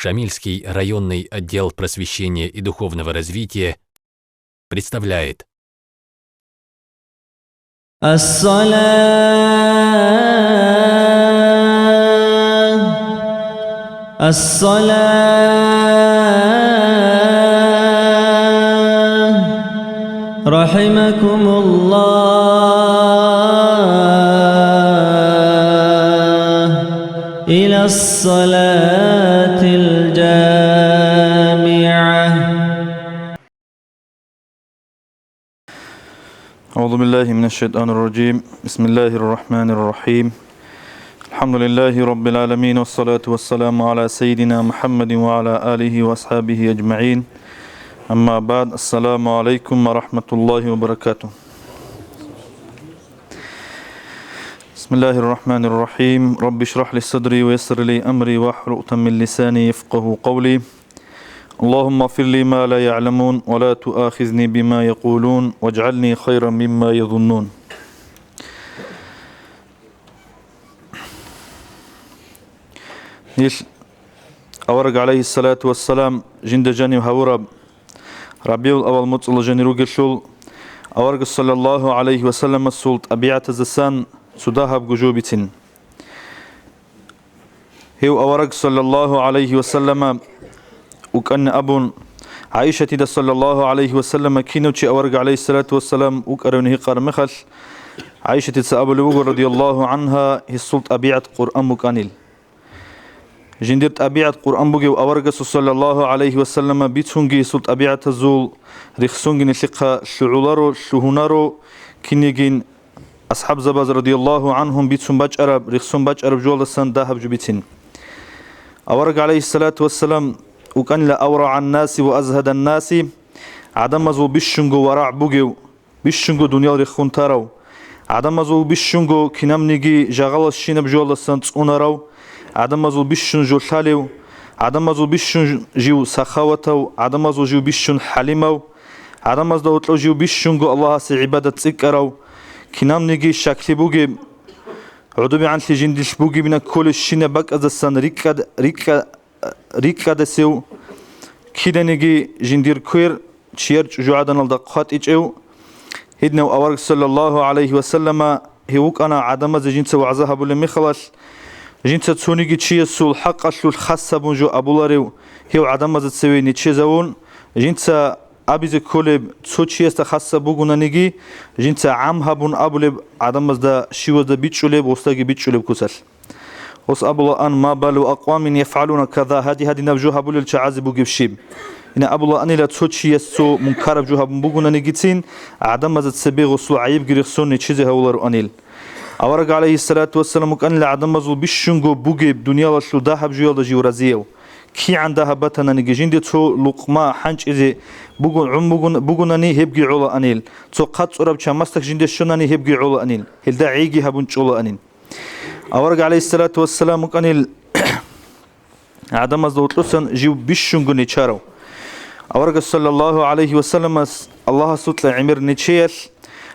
Шамильский районный отдел просвещения и духовного развития представляет الصلاة رحمكم الله إلى الصلاة الجامعة. أعوذ بالله من الشيطان الرجيم. بسم الله الرحمن الرحيم. الحمد لله رب العالمين، والصلاة والسلام على سيدنا محمد وعلى آله وأصحابه أجمعين. أما بعد، السلام عليكم ورحمة الله وبركاته. بسم الله الرحمن الرحيم. رب اشرح لي صدري ويسر لي أمري واحلل عقدة من لساني يفقه قولي. اللهم اغفر لي ما لا يعلمون ولا تؤاخذني بما يقولون واجعلني خيرا مما يظنون. أورق عليه الصلاة والسلام جند جاني وهورب ربيع الأول مطل جاني روغشول أورق صلى الله عليه وسلم السلط أبيعة الزسان سداها بجوبتين. هو أورق صلى الله عليه وسلم وكأن أبو عائشة دا صلى الله عليه وسلم كينوتي أورق عليه الصلاة والسلام وكأرونه قرمخل عائشة تسأبو لوغو رضي الله عنها هي السلط أبيعة قرآن مكانيل جندرت أبيعة قرآن بوغي وأورق صلى الله عليه وسلم بيتسونغي سلط أبيعة الزول ريخسونغي نسيقها شعولارو شهونارو كينيجين أصحاب زباز رضي الله عنهم بيتسون باج أرب ريخسون باج أرب جوال السان داهب جبتين. أورق عليه الصلاة والسلام وكان لا أورع الناس وأزهد الناس عدم زو بيشنغو ورع بوغيو بيشنغو دنيا ريخون تارو عدم زو بيشنغو كنام نيجي جغل الشينب جوال السان تسونارو عدم زو بيشن جو شاليو عدم زو بيشن جيو سخاوتو عدم زو جيو بيشن حليمو عدم زو تلو جيو بيشنغو الله سي عبادة تسكرو كنام نيجي شكلي بوغي عدوبي عن تجندش بوغي بنا كل الشينة بك از السن ريكا دسيو كيدا نيجي جندير كوير تشيرج جوعدنا الدقات إيجو هدنا وأورق صلى الله عليه وسلم هيوك أنا عدم زي جنس وعزها بولي مخلص جنس تسونيجي تشي السول حق أشلو الخاصة بونجو أبولاريو هيو عدم زي تسوي نتشي زون جنس أبيز كولب تسوتشي استخاصة بوغونا نيجي جنس عام هابون أبولب عدم زي شيوز دا بيتشولب وستاقي بيتشولب كسل وس أبولا أن ما بالو أقوام يفعلون كذا هذه نبجوها بول الشعاز بوجب شيب إن أبولا أن لا تسوتشي يسو منكر بجوها بوجونا نجتين عدم زت سبيغ وسو عيب جريخسون نتشيزه هولر أنيل أورق عليه الصلاة والسلام كأن لعدم زو بيشنجو بوجب دنيا لشلو ده بجوال ده جورازيو كي عندها بتنا نجين دي تو لقمة حنش إذا بوجونا ني هبجي علا أنيل تو قط أرب شمستك جين دي شناني هبجي علا أنيل هل ده عيجي هبونش علا أنيل أورق عليه الصلاة والسلام كان عدم زوجلسن جيو بيشنغو نيشارو أورق صلى الله عليه وسلم الله سطل عمر نيشيل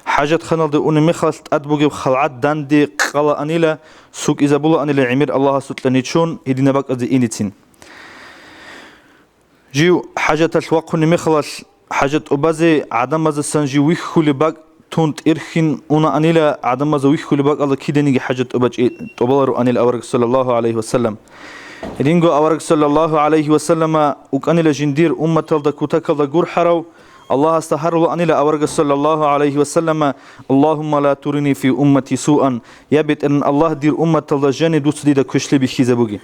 حاجة خنال دي أون مخلص أدبوغي خلعت داندي قلا أنيلا سوق إذا بولا أنيلا عمر الله سطل نيشون هدينا باك أزي إنيتين جيو حاجة الوقت مخلص حاجة أبازي عدم زسن جيو ويخولي باك تونت إرخين أنا أنيلا عدم زويخ كل باق الله كده نيجي حاجة أبج تبلر أنيل أورق صلى الله عليه وسلم رينجو أورق صلى الله عليه وسلم وكأنيلا جندير أمة الدا كوتاك الدا جور حرو الله استهر له أنيلا أورق صلى الله عليه وسلم اللهم لا ترني في أمتي سوءا يبت أن الله دير أمة الدا جاني دوس ديدا كشلي بخيزبوجي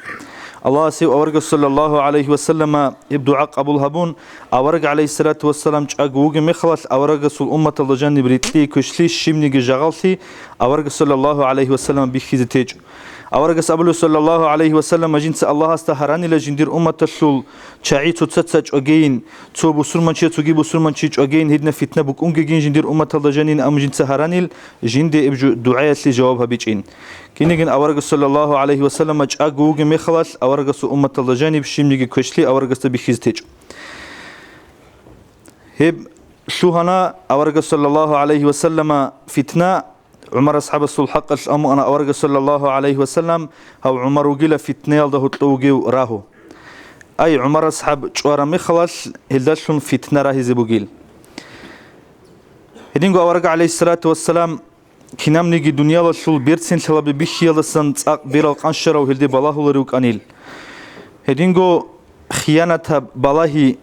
الله سيو أورق صلى الله عليه وسلم يبدو عق أبو الهبون أورق عليه الصلاة والسلام أجوج مخلص أورق سول أمة اللجان بريتلي كشلي شمني جعلتي أورق صلى الله عليه وسلم بخيزتيج أورق أبو صلى الله عليه وسلم جنس الله استهراني لجندير أمة السول شعيت تتسج أجين تو بسرمان شيء تجيب بسرمان شيء أجين هدنا فتنة بكون جين جندير أمة اللجانين أم جنس هراني جند إبجو دعاء لجوابها بيجين كينيجن أورق صلى الله عليه وسلم أجوج مخلص أورق سول أمة اللجاني بشمني كشلي أورق بخيزتيج هب شو هنا أورق صلى الله عليه وسلم فتنة عمر أصحاب الصلح حق الأمو أنا أورق صلى الله عليه وسلم أو عمر وقيل فتنة ده تلوجي وراه أي عمر أصحاب شوارا مخلص هلداشون فتنة راهي بوجيل هدينغو أورق عليه الصلاة والسلام كنام نيجي دنيا لشول بيرتسين شلا ببيش يلسن تاق بيرال قنشرة وهلدي بالله لروك أنيل هدينغو خيانة بالله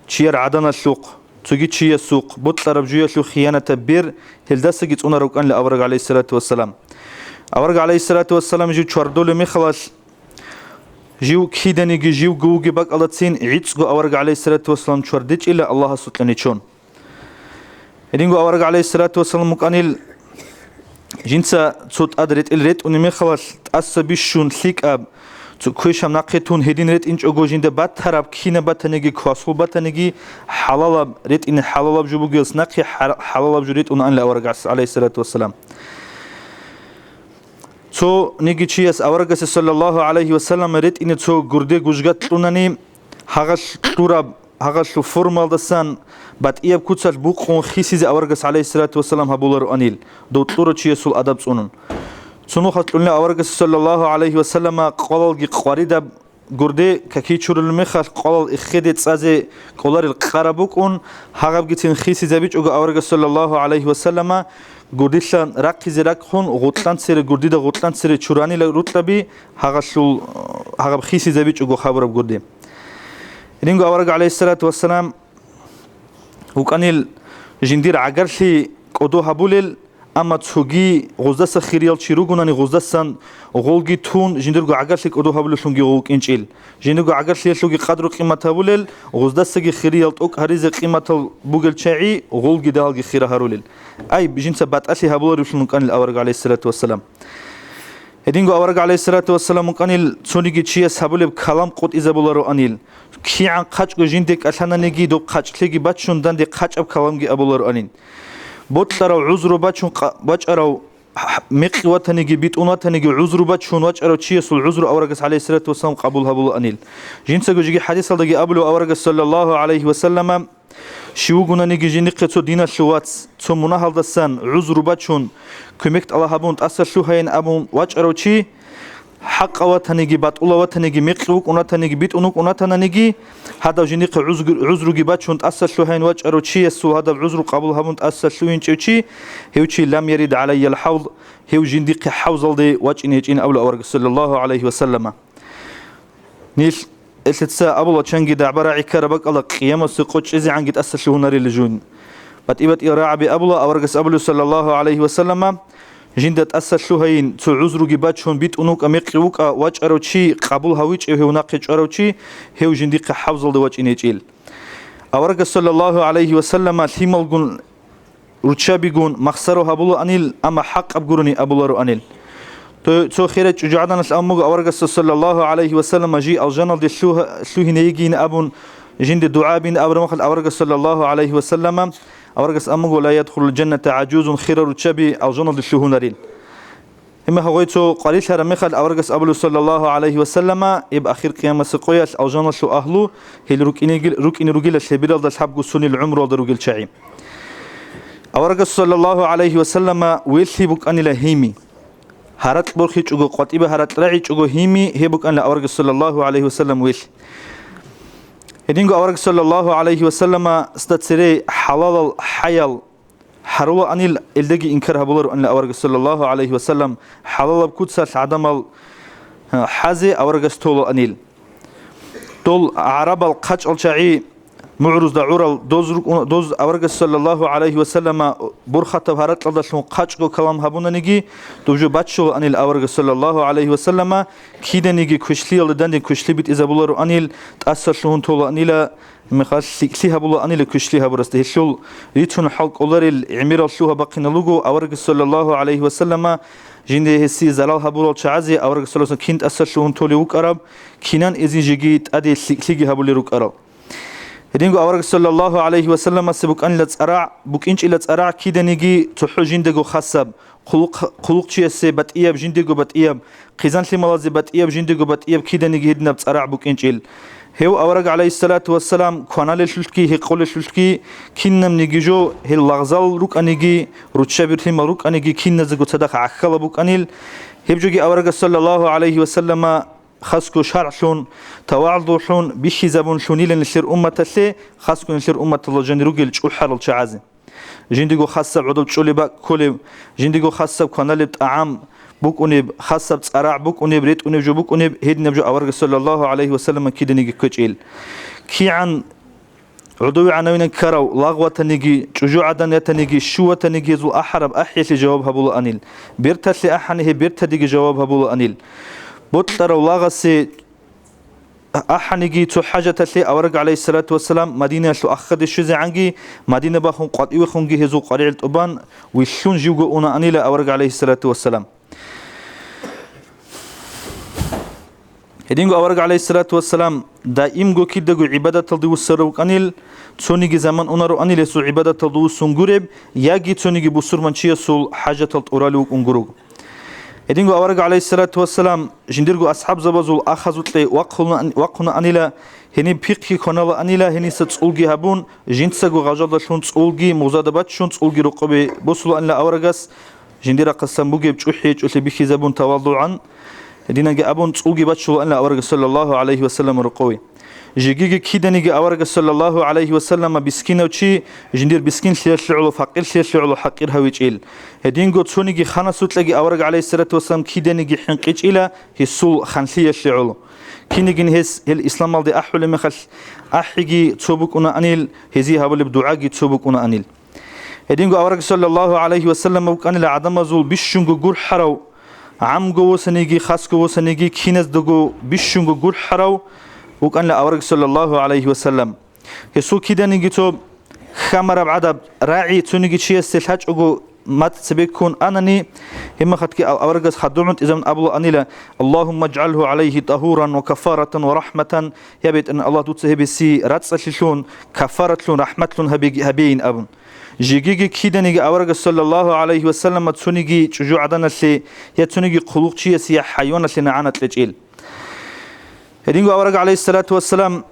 تشير عدنا السوق تجي تشي السوق بطل ربجية شو خيانة بير هلداس جيت أنا روك أن لأورق عليه الصلاة والسلام أورق عليه الصلاة والسلام جو تشوردول مخلص جيو كيدني جيو جوجي بق الله تسين عيتسقو أورق عليه الصلاة والسلام تشوردج إلا الله سطلني شون هدينغو أورق عليه الصلاة والسلام مكانيل جنسا صوت أدريت الريت ونمي خلاص تأسبيشون ثيك أب كويشام ناقيتون هدين ريت إنش أجو جنده باتهرب كينا باتنيجي كواسول باتنيجي حلال ريت إن حلال بجو بجلس ناقي حلال بجريت ونأن لأورق عليه الصلاة والسلام تو نيجي تشيس أورق صلى الله عليه وسلم ريت إن تو جردي جوجات لوناني هاغش توراب هاغش فورمال دسان بعد إياب كوتسال بوقون خيسيز أورق عليه الصلاة والسلام هبولر أنيل دوتلور تشيسول أدب سونن سنو خطلنا أورق صلى الله عليه وسلم قال جي قريدة جردي ككيتشور المخال قال إخدت سازي قلار القربوك أن هاغب جتين خيسي زبيج أورق صلى الله عليه وسلم جرديشان ركز ركخون غطلان سير جردي ده غطلان سير شوراني لروتلبي هاغب خيسي زبيج خبر بجردي رينغو أورق عليه الصلاة والسلام وكانيل جندير عقرشي قدو هبولل أما تسوجي غزدس خيريال شيروجوناني غزدسان غولجي تون جندرجو عقرشي قدو هبولل شونجي غوك إنشيل جندرجو عقرشي شوجي قدر قيمة هبولل غزدسجي خيريال توك هريز قيمة بوجل شاعي غولجي دهالجي خيره هرولل أي بجنس بات أشي هبولل يشلون كان الأورق عليه الصلاة والسلام هدينغو أورق عليه الصلاة والسلام كانيل سونيجي تشيس هبولل بكلام قط إذا بولارو أنيل كي عن قاش جندك أشانا نجي دو قاش تيجي باتشون داندي قاش أب كلامجي أبولار أنين بطلروا عذر باتشون باتشروا مقي وتنجي بيت وتنجي عذر باتشون واتشروا تشيس العذر أورقس عليه الصلاة والسلام قبول هبول أنيل جنسا جوجي حديث الله جي أبلو أورقس صلى الله عليه وسلم شيوغنا نجي جنقة تو دينا شوات تو مناهل دسان عذر باتشون كمكت الله هبون تأثر شو هين أبون واتشروا تشي حق واتنيجي بات الله واتنيجي مقروك وناتنيجي بيت ونوك وناتنيجي هذا جنيق عذر جبات شون تأثر شو هين وجه أروتشي السو هذا العذر قبل هبون تأثر شو ينشي هيوشي لم يرد علي الحوض هيو جنديق حوض دي وجه إن أول أورق صلى الله عليه وسلم نيش التساء أبو الله تشنجي دعبرة عكارة بق الله قيامة سقوش إذا عن جت أثر شو ناري اللجون بتيبت إراع بأبو الله أورق أبو صلى الله عليه وسلم جندت أسر شوهين تو عذر جبات شون بيت أنوك أميقوك واج أروتشي قبول هويج هو ناقش أروتشي هو جنديق حوزل دواج إنيجيل أورق صلى الله عليه وسلم ثيمل جون رتشابي جون مخسره أبولو أنيل أما حق أبجرني أبولو أنيل تو خيرت جعدنا الأمور أورق صلى الله عليه وسلم جي الجنة دي شوهين يجين أبون جند دعاء بين أورق صلى الله عليه وسلم أورقس أمغو لا يدخل الجنة عجوز خير رتشبي الجنة الشهونرين إما هويتو قريش هرمخل أورقس أبلو صلى الله عليه وسلم يبقى آخر قيامة سقوياش الجنة شو أهلو هي ركين رجيل الشبيل ده حب جسوني العمر وده رجيل شعيم أورقس صلى الله عليه وسلم ويلي بك أن لهيمي هرت برخي تجو قطيبة هرت رعي تجو هيمي هي بك أن أورقس صلى الله عليه وسلم ويل هدينغو أورق صلى الله عليه وسلم استتسري حلال حيال حروا أنيل الدقي إنكر هبولر أن أورق صلى الله عليه وسلم حلال بكتسر عدم حازي أورق استول أنيل دول عرب القج الشعي معروض دعور دوز أورق صلى الله عليه وسلم برخة بهارت لدى شلون قج كلام هبونا نجي دوجو باتشو أنيل أورق صلى الله عليه وسلم كيدا نجي كشلي لدن كشلي بيت إذا بولر أنيل تأثر شلون طول أنيل مخاش سيكلي هبولا أنيل كشلي هبرست هشول ريتون حلق أولر العمير الشوها بقينا لوجو أورق صلى الله عليه وسلم جنده هسي زلال هبول شعزي أورق صلى الله عليه وسلم كنت أثر شلون طول وك أرب كينان إذن جيت أدي سيكلي هبولي روك أرب هدينغو أورق صلى الله عليه وسلم سبك أن لتسرع بك إنش لتسرع كيدا نيجي تحو جندقو خصب خلق شيء سي بتأيب جندقو بتأيب قيزان لي ملازي بتأيب جندقو بتأيب كيدا نيجي هدنا بتسرع بك إنش هو أورق عليه الصلاة والسلام كانال الشلكي هي قول الشلكي كنم نيجيجو هي اللغزال روك أنيجي روتشابير ثم روك أنيجي كن نزقو تصدق عخلا بك أنيل هبجوجي أورق صلى الله عليه وسلم خسكو شرعشون توعظوشون بيشي زبون شونيل نشر أمة اللي خسكو نشر أمة الله جنروجل أحرل شعازي جندقو خاصة عدو تشولي باك كولي جندقو خاصة كنالب طعام بوك أنيب خاصة تسرع بوك أنيب ريت أنيب جو بوك أنيب هيد نبجو أورج صلى الله عليه وسلم كده نيجي كوتشيل كي عن عدوي عناوين كراو لغوة نيجي شجوع دنيا نيجي شوة نيجي زو أحرب أحيا جواب هبول أنيل بيرتل أحنه بيرت ديجي جواب هبول أنيل بطلر ولاغسي أحنيجي تو حاجة تلي أورج عليه الصلاة والسلام مدينة شو أخذ الشيء عنجي مدينة بخون قد يخونجي هزو قريع الأبان ويشون جيوجو أنا أنيل أورج عليه الصلاة والسلام هدينغو أورج عليه الصلاة والسلام دائم جو كيدغو عبادة تلدو السروق أنيل تونيجي زمان أنارو أنيل سو عبادة تلدو سنجورب ياجي تونيجي بسر منشية سو حاجة تلت أورالوك أنجروج هدينغو أورج عليه الصلاة والسلام جنديرغو أصحاب زبازول أخذت لي وقنا أنيلا هني بيقي كنالا أنيلا هني ستسولجي هبون جنسجو غجالة شون تسولجي مزادبات شون تسولجي رقبة بوصلوا أن لا أورجس جنديرا قسم بوجي بتشوحيج وتلي بيخي زبون تواضعا هدينا جا أبون تسولجي بتشلوا أن لا أورج صلى الله عليه وسلم رقوي جيجي كيدا نيجي أورج صلى الله عليه وسلم بسكينه وشي جندير بسكين شلعلو فقير شلعلو حقير هويجيل هدينغو تونيجي خانا سوتلاجي أورج عليه الصلاة والسلام كيدا نيجي حنقيج إلى هسول خانسية شلعلو كينيجين هس الإسلام مالدي أحول مخل أحيجي تسوبك أنا أنيل هزي هبل بدعاء تسوبك أنا أنيل هدينغو أورج صلى الله عليه وسلم وكان لعدم زول بيشونغو جور حرو عمغو وسنيجي خاسكو وسنيجي كينز دغو بيشونغو جور حرو وكان لأورج صلى الله عليه وسلم يسوع كده نيجيتو خمر بعد راعي تونيجي شيء استلهاج أجو ما تسبيكون أنني هم خدك أورج خدومت إذا من أبو أنيلا اللهم اجعله عليه طهورا وكفارة ورحمة يبيت أن الله تسهب سي راتس شلون كفارة لون رحمة لون هبين أبن جيجي كده نيجي أورج صلى الله عليه وسلم تونيجي شجوع عدنا اللي يتونيجي قلوق شيء سيا حيوان اللي نعنت لجيل هدينغو أورج عليه الصلاة والسلام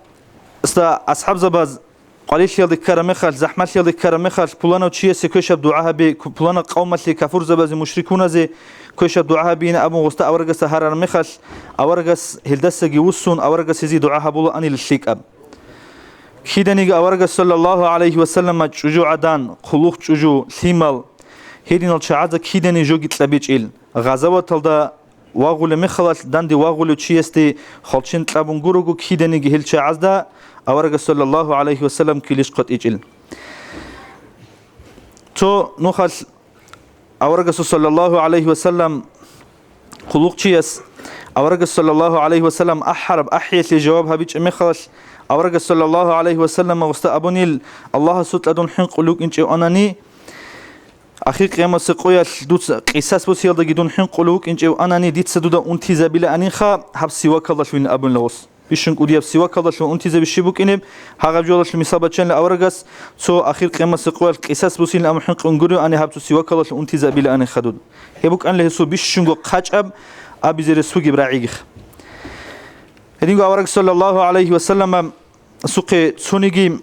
أصحاب زباز قليش يلدي كرمخال زحمت يلدي كرمخال بلانا وشيء سكوشب دعاها بي بلانا قوم اللي كفر زباز مشركون زي كوشب دعاها بينا أبو غستا أورج سهر مخال أورج هلدس جوسون أورج سيزي دعاها بولا أني للشيك أب كيدا نيجا أورج صلى الله عليه وسلم جوجو عدان خلوق جوجو ثيمال هيدين الشعازة كيدا نيجو جتلبيج إل غزوة تلدا واغول مخلص داندي واغول تشيستي خلشين تلابون جورجو كيدا نيجي هل شعازة أورج صلى الله عليه وسلم كليش قد إجل تو نخل أورج صلى الله عليه وسلم خلوق تشيس أورج صلى الله عليه وسلم أحرب أحيت لجوابها بيج مخلص أورج صلى الله عليه وسلم واستأبنيل الله سوت أدون حين قلوك إنش أناني أخي قيامة سقويا دوت قصص بس يلدا جدون حين قلوك إنش أناني ديت سدودا أنتي زبيلا أنيخا حب سواك الله شوين أبن لوس بيشون قدياب سواك الله شو أنتي زبي شبوك إنب هاجب جولا شو مسابة شن لأورجس سو أخير قيامة سقويا قصص بس يلدا أم حين قنقولو أني حب سواك الله شو أنتي زبيلا أني خدود يبوك أن له سو بيشون جو قاج أبي زر سوق براعيخ هدينغو أورج صلى الله عليه وسلم سوق سونيجي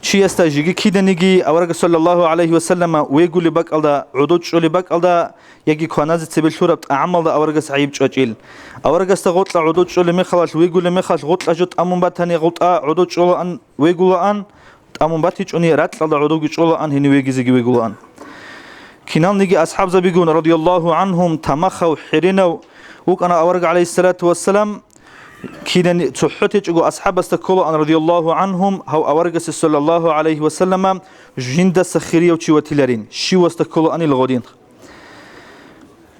شيء استاجي كده نيجي أورج صلى الله عليه وسلم ويقول لباك الله عدود شو لباك الله يجي كنازة سبيل شورة أعمل ده أورج سعيب شوجيل أورج استغوت عدود شو لمخلاص ويقول لمخلاص غوت أجد أمم باتني غوت عدود شو أن ويقول أن أمم باتيج أني رات الله عدود شو أن هني ويجي ويقول أن كنان نيجي أصحاب زبيجون رضي الله عنهم تمخوا حرينوا وكان أورج عليه الصلاة والسلام كيدن تحتج جو أصحاب استقلوا أن رضي الله عنهم هو أورج صلى الله عليه وسلم جند سخرية وتشوتيلرين شو استقلوا أن الغدين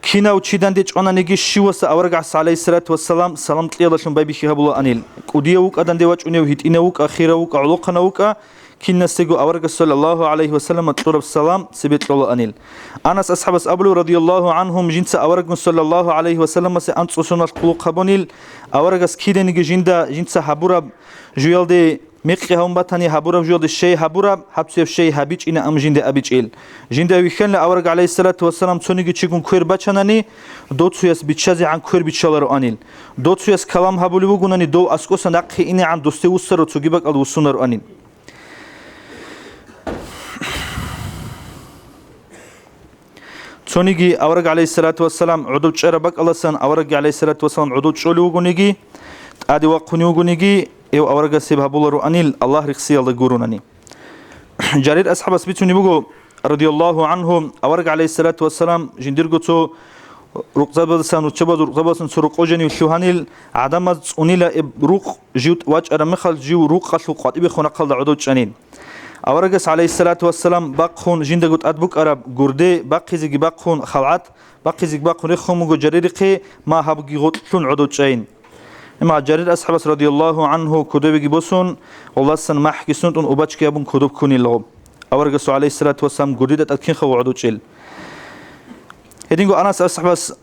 كنا وتشيدن ديج أنا نيجي شو أورج عليه الصلاة والسلام سلام تليلا شن بيبي خيابولا أنيل كوديوك أدن ديوج أنيو هيتينوك أخيروك علوقنوك كنا سجوا أورج صلى الله عليه وسلم طلب السلام سبت الله أنيل أنس أصحاب أبلو رضي الله عنهم جنس أورج صلى الله عليه وسلم سأنت أصنع القلوق خبونيل أورج كيدن جندا جنس حبورب جويل دي ميقي هم بتاني حبورب جويل الشيء حبورب حبسيف شيء حبيج إن أم جندا أبيج إل جندا ويخن أورج عليه الصلاة والسلام تونيجي تشيكون كير بتشانني دوت سويس بتشازي عن كير بتشالر أنيل دوت سويس كلام حبولي بقولني دو أسكوس نقي إني عن دوستي وسر وتجيبك الوسنر أنيل цониги авраг алейхиссалату вассалам удуд чарабак аласан авраг алейхиссалату вассалам удуд чоли угуниги ади вақуни угуниги эв аврага себабулару анил Аллах рихсиялда гурунани Джарир асхабас битуни буго радиаллаху анху авраг алейхиссалату вассалам жиндиргуцо руқзабасан учабаз руқзабасан суруқожени шуханил адамаз унила руқ жут вач арамхал жу руқ қашу қатиби хунақалда удуд чанин аврагас алейхиссалату вассалам бақхун жиндагут адбук араб гурде бақхизиги бақхун халат бақхизиги бақхун рихумуго жаририқи ма хабги гутлун удуд чаин има Джарир асхабас радиаллаху анху кудубиги босун Алласан махкисун ун убачки абун кудуб кунилго аврагас алейхиссалату вассалам гурдидат акин хау удуд чил Hedingo Anas ashabas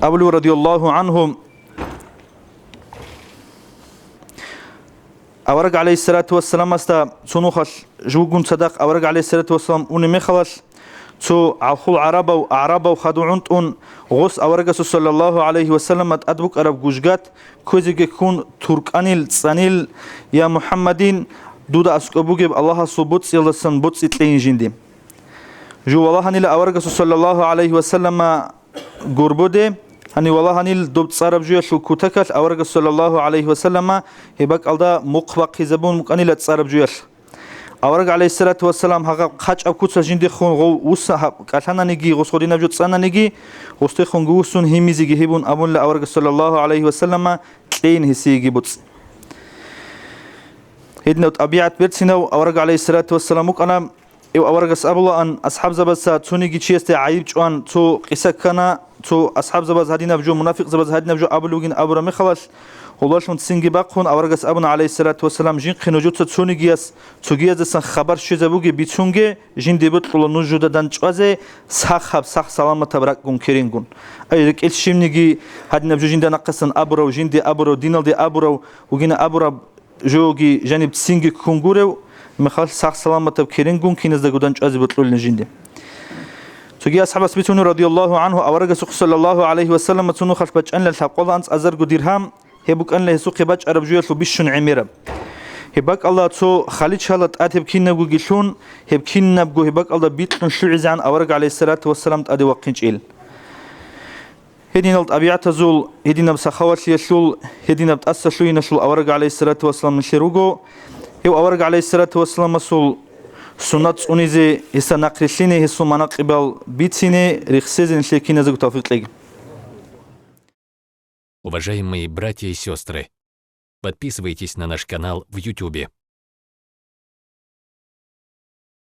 Ablu radiyallahu anhum Авраг алейхиссалату вассалам аста цунухал жугун садақ авраг алейхиссалату вассалам уни мехалал цу алхул арабау хадуунт ун гос аврагасу саллаллаху алейхи вассалам адбук араб гужгат көзиге кун турканил цанил я Мухаммадин дуда аскобуге Аллаха субут силасан бут ситлейн жинди جو والله هنيل أورجس صلى الله عليه وسلم قربده هني والله هنيل دوب صارب جويا شو كتكل أورجس صلى الله عليه وسلم هبك الله مقبق زبون مكانيل صارب جويا أورج عليه الصلاة والسلام هذا خش أو كتس جندي خون غو وسه كأننا نجي غسولين بجود صنا نجي غسته خون غوسون هميزي جهبون أبون لأورجس صلى الله عليه وسلم كلين هسيجي بوتس هدنا أبيعت بيرتنا أورج عليه الصلاة والسلام مكانا أورجس أبلا أن أصحاب زبز تونيجي تشيست عيب جوان تو قسكنا تو أصحاب زبز هدينا بجو منافق زبز هدينا بجو أبلوجين أبرا مخلص والله شون تسنجي باقون أورجس أبنا عليه الصلاة والسلام جين خنوجت تونيجياس تجيز سن خبر شزبوجي بيتونجي جين دبت قلنا نوجود دانجوازه سخب سخ سلامة تبرك جون كرينجون أي رك الشيمنيجي هدينا بجو جين دنقصن أبرا وجين دي أبرا دينال دي أبرا وجينا أبرا جوجي جانب تسنجي كونغورو مخال سخ سلامة بكرينجون كينز دعودانج أزبط لول نجينده. تجي أصحاب سبيتون رضي الله عنه أورج سوق صلى الله عليه وسلم تونو خلف بج أن للحقول أنس أزر قديرهم هبوك أن له سوق بج عرب جويل وبيشون عميرة. هباك الله تو خالد شالت أتهب كين نبغو جيشون هب كين نبغو هباك الله بيتن شعز عن أورج عليه الصلاة والسلام تأدي وقتنج إل. هدينا الطبيعة زول هدينا بسخوات يشول هدينا بتأسسوا ينشل أورج عليه الصلاة والسلام نشروجو هو أورج عليه الصلاة والسلام مسؤول سنة أنيزة هسه نقرشينه هسه مناقبل بيتسينه رخصين شيكين زوج توفيق لك. Уважаемые братья и сестры, подписывайтесь на наш канал в YouTube.